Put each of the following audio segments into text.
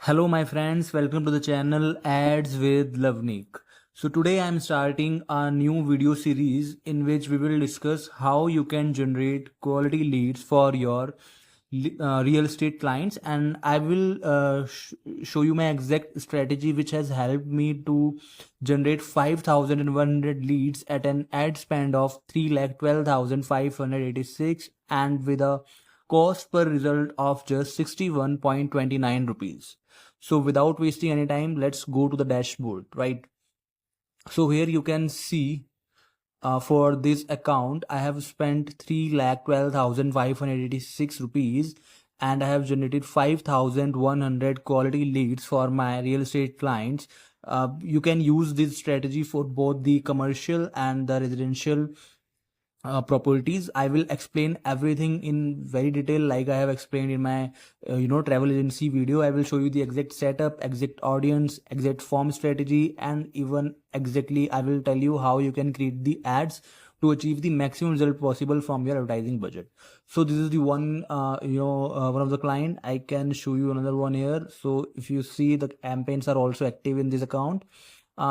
Hello, my friends. Welcome to the channel Ads with Lavnik. So, today I'm starting a new video series in which we will discuss how you can generate quality leads for your real estate clients, and I will show you my exact strategy which has helped me to generate 5,100 leads at an ad spend of 3,12,586 and with a cost per result of just 61.29 rupees. So without wasting any time, let's go to the dashboard, right? So here you can see for this account, I have spent 3,12,586 rupees and I have generated 5,100 quality leads for my real estate clients. You can use this strategy for both the commercial and the residential properties. I will explain everything in very detail like I have explained in my travel agency video. I will show you the exact setup, exact audience, exact form strategy, and even exactly I will tell you how you can create the ads to achieve the maximum result possible from your advertising budget. So this is the one one of the client. I can show you another one here. So if you see, the campaigns are also active in this account.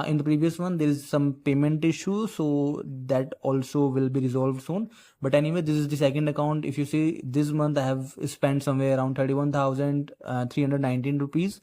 In the previous one there is some payment issue, so that also will be resolved soon. But anyway, this is the second account. If you see, this month I have spent somewhere around 31,319 rupees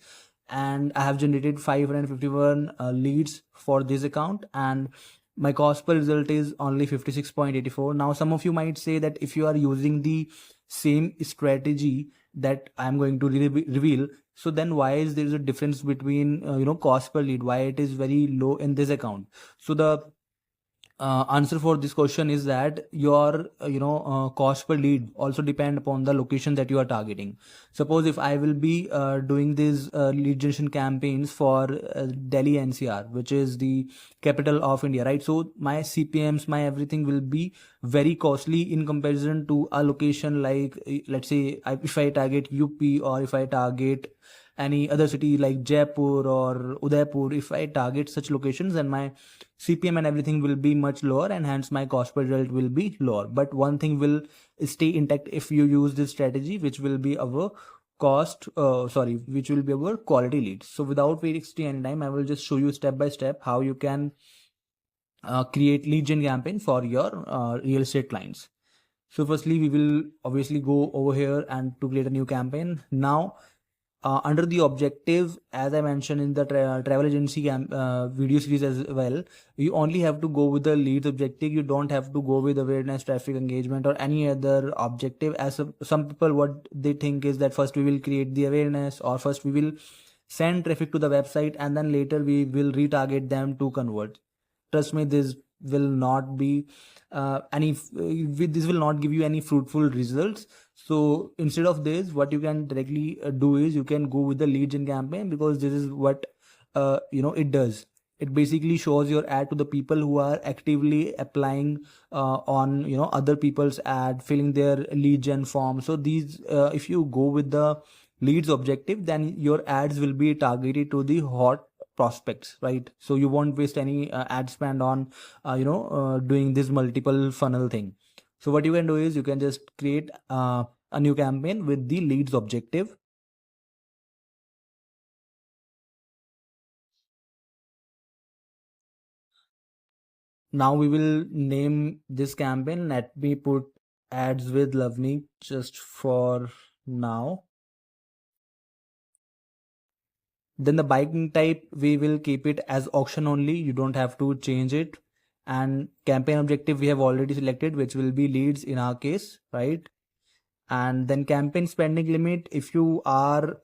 and I have generated 551 leads for this account, and my cost per result is only 56.84. Now some of you might say that if you are using the same strategy that I'm going to reveal, so then why is there a difference between cost per lead, why it is very low in this account? So the answer for this question is that your cost per lead also depend upon the location that you are targeting. Suppose if I will be doing these lead generation campaigns for Delhi NCR, which is the capital of India, right? So my CPMs, my everything will be very costly in comparison to a location like let's say if I target UP, or if I target any other city like Jaipur or Udaipur. If I target such locations, then my CPM and everything will be much lower, and hence my cost per result will be lower. But one thing will stay intact if you use this strategy, which will be our which will be our quality leads. So without wasting any time, I will just show you step by step how you can create lead gen campaign for your real estate clients. So firstly, we will obviously go over here and to create a new campaign. Now under the objective, as I mentioned in the travel agency video series as well, you only have to go with the leads objective. You don't have to go with awareness, traffic engagement, or any other objective. As some people, what they think is that first we will create the awareness, or first we will send traffic to the website, and then later we will retarget them to convert. Trust me, this will not be this will not give you any fruitful results. So instead of this, what you can directly do is you can go with the lead gen campaign, because this is what it does. It basically shows your ad to the people who are actively applying on other people's ad, filling their lead gen form. So these if you go with the leads objective, then your ads will be targeted to the hot prospects, right? So you won't waste any ad spend on doing this multiple funnel thing. So what you can do is you can just create a new campaign with the leads objective. Now we will name this campaign. Let me put ads with Lavni just for now. Then the buying type, we will keep it as auction only. You don't have to change it. And campaign objective we have already selected, which will be leads in our case, right? And then campaign spending limit, if you are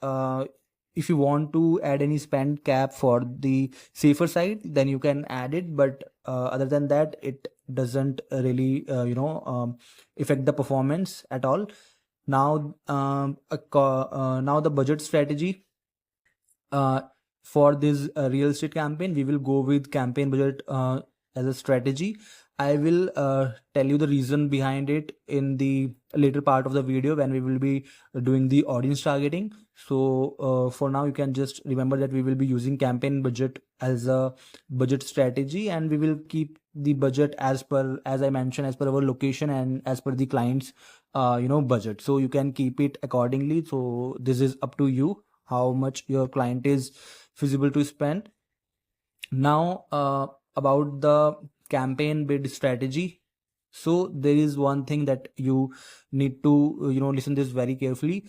if you want to add any spend cap for the safer side, then you can add it. But other than that, it doesn't really affect the performance at all. Now now the budget strategy for this real estate campaign, we will go with campaign budget as a strategy. I will tell you the reason behind it in the later part of the video when we will be doing the audience targeting. So for now, you can just remember that we will be using campaign budget as a budget strategy, and we will keep the budget as I mentioned, as per our location and as per the client's budget. So you can keep it accordingly. So this is up to you how much your client is feasible to spend. Now, about the campaign bid strategy. So there is one thing that you need to listen this very carefully.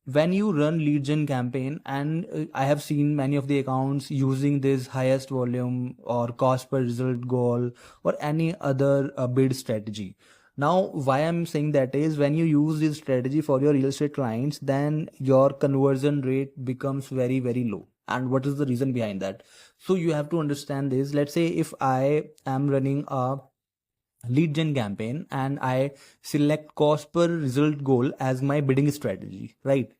When you run lead gen campaign, and I have seen many of the accounts using this highest volume or cost per result goal or any other bid strategy. Now, why I'm saying that is, when you use this strategy for your real estate clients, then your conversion rate becomes very, very low. And what is the reason behind that? So you have to understand this. Let's say if I am running a lead gen campaign and I select cost per result goal as my bidding strategy, right?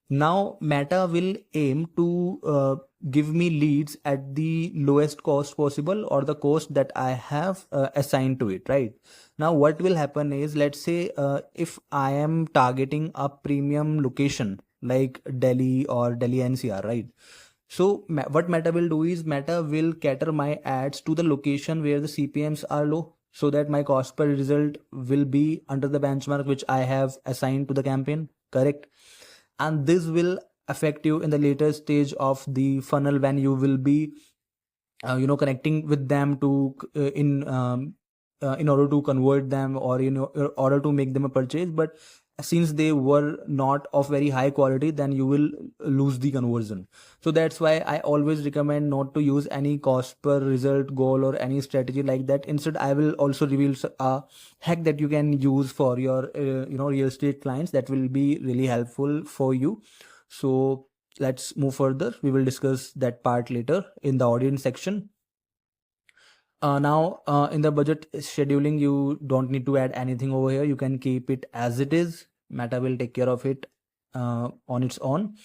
Now Meta will aim to give me leads at the lowest cost possible, or the cost that I have assigned to it, right? Now what will happen is, let's say if I am targeting a premium location like Delhi or Delhi NCR, right? So what Meta will do is, Meta will cater my ads to the location where the CPMs are low, so that my cost per result will be under the benchmark which I have assigned to the campaign, correct? And this will affect you in the later stage of the funnel, when you will be connecting with them to in order to convert them, or in order to make them a purchase. But since they were not of very high quality, then you will lose the conversion. So that's why I always recommend not to use any cost per result goal or any strategy like that. Instead, I will also reveal a hack that you can use for your real estate clients, that will be really helpful for you. So let's move further. We will discuss that part later in the audience section. Now, in the budget scheduling, you don't need to add anything over here. You can keep it as it is. Meta will take care of it on its own.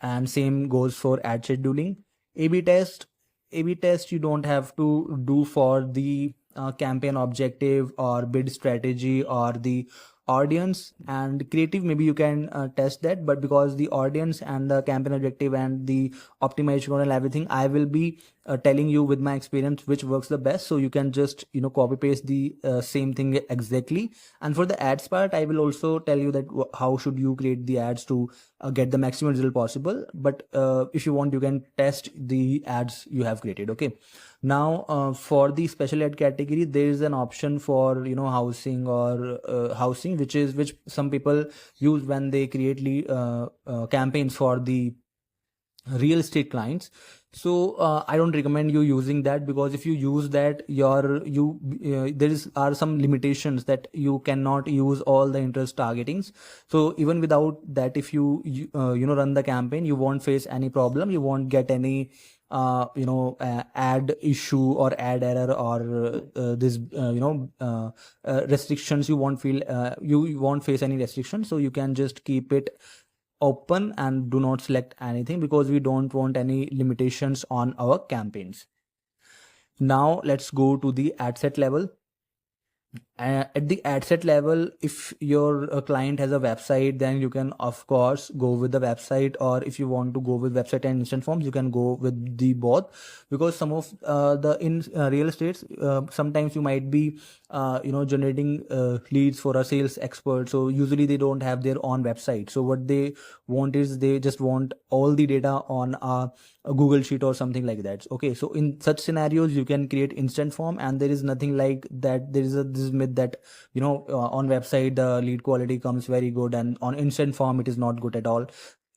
And same goes for ad scheduling. A/B test. A/B test you don't have to do for the campaign objective or bid strategy or the audience. And creative, maybe you can test that, but because the audience and the campaign objective and the optimization and everything, I will be telling you with my experience which works the best. So you can just copy paste the same thing exactly. And for the ads part, I will also tell you that how should you create the ads to get the maximum result possible. But if you want, you can test the ads you have created. Okay. Now for the special ad category, there is an option for housing or housing, which some people use when they create campaigns for the real estate clients. So I don't recommend you using that, because if you use that, are some limitations that you cannot use all the interest targetings. So even without that, if you run the campaign, you won't face any problem. You won't get any ad issue or ad error, or this restrictions. You won't feel you won't face any restrictions. So you can just keep it open and do not select anything, because we don't want any limitations on our campaigns. Now let's go to the ad set level. At the ad set level, if your client has a website, then you can of course go with the website, or if you want to go with website and instant forms, you can go with the both. Because some of in real estates, sometimes you might be generating leads for a sales expert. So usually they don't have their own website. So what they want is, they just want all the data on a Google sheet or something like that. Okay, so in such scenarios, you can create instant form, and there is nothing like that. There is this myth that on website the lead quality comes very good, and on instant form it is not good at all.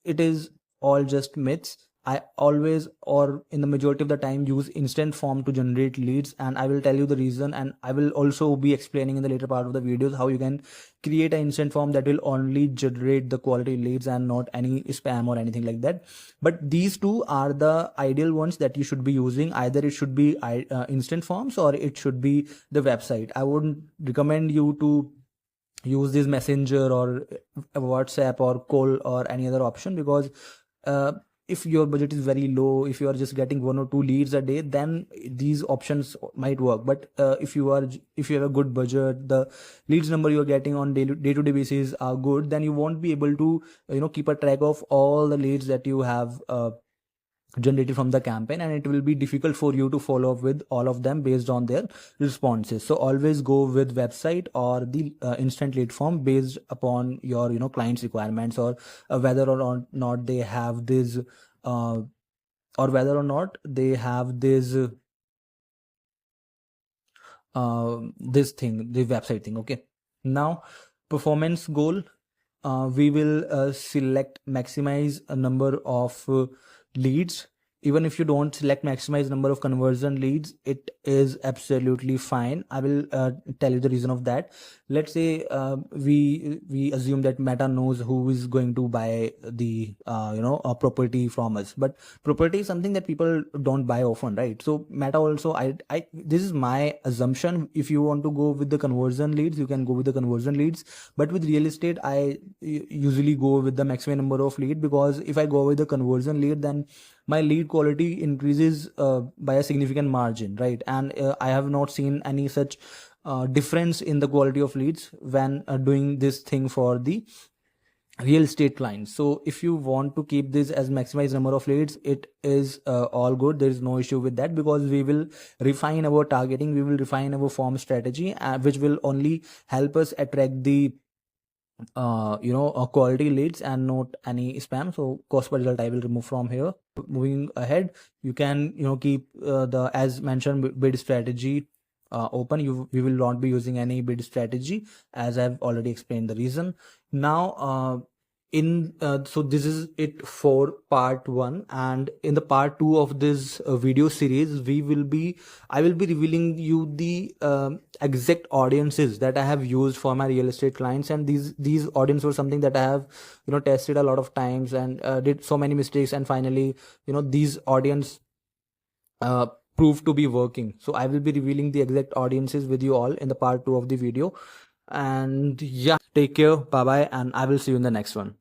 It is all just myths. I always, or in the majority of the time, use instant form to generate leads, and I will tell you the reason, and I will also be explaining in the later part of the videos how you can create an instant form that will only generate the quality leads and not any spam or anything like that. But these two are the ideal ones that you should be using. Either it should be instant forms, or it should be the website. I wouldn't recommend you to use this messenger or WhatsApp or call or any other option, because if your budget is very low, if you are just getting 1 or 2 leads a day, then these options might work. But if you have a good budget, the leads number you are getting on day-to-day basis are good, then you won't be able to keep a track of all the leads that you have generated from the campaign, and it will be difficult for you to follow up with all of them based on their responses. So always go with website or the instant lead form based upon your client's requirements, or whether or not they have this or whether or not they have this thing, the website thing. Okay, now performance goal, we will select maximize a number of leads. Even if you don't select maximize number of conversion leads, it is absolutely fine. I will tell you the reason of that. Let's say we assume that Meta knows who is going to buy the a property from us, but property is something that people don't buy often, right? So Meta also, I this is my assumption. If you want to go with the conversion leads, you can go with the conversion leads, but with real estate I usually go with the maximum number of lead, because if I go with the conversion lead, then my lead quality increases by a significant margin, right? And I have not seen any such difference in the quality of leads when doing this thing for the real estate clients. So if you want to keep this as maximize number of leads, it is all good. There is no issue with that, because we will refine our targeting, we will refine our form strategy, which will only help us attract the quality leads and not any spam. So cost per result I will remove from here. Moving ahead, you can keep the, as mentioned, bid strategy open. We will not be using any bid strategy, as I've already explained the reason. Now so this is it for part 1, and in the part 2 of this video series, I will be revealing you the exact audiences that I have used for my real estate clients. And these audience were something that I have tested a lot of times, and did so many mistakes, and finally these audience proved to be working. So I will be revealing the exact audiences with you all in the part 2 of the video. And yeah, take care, bye bye, and I will see you in the next one.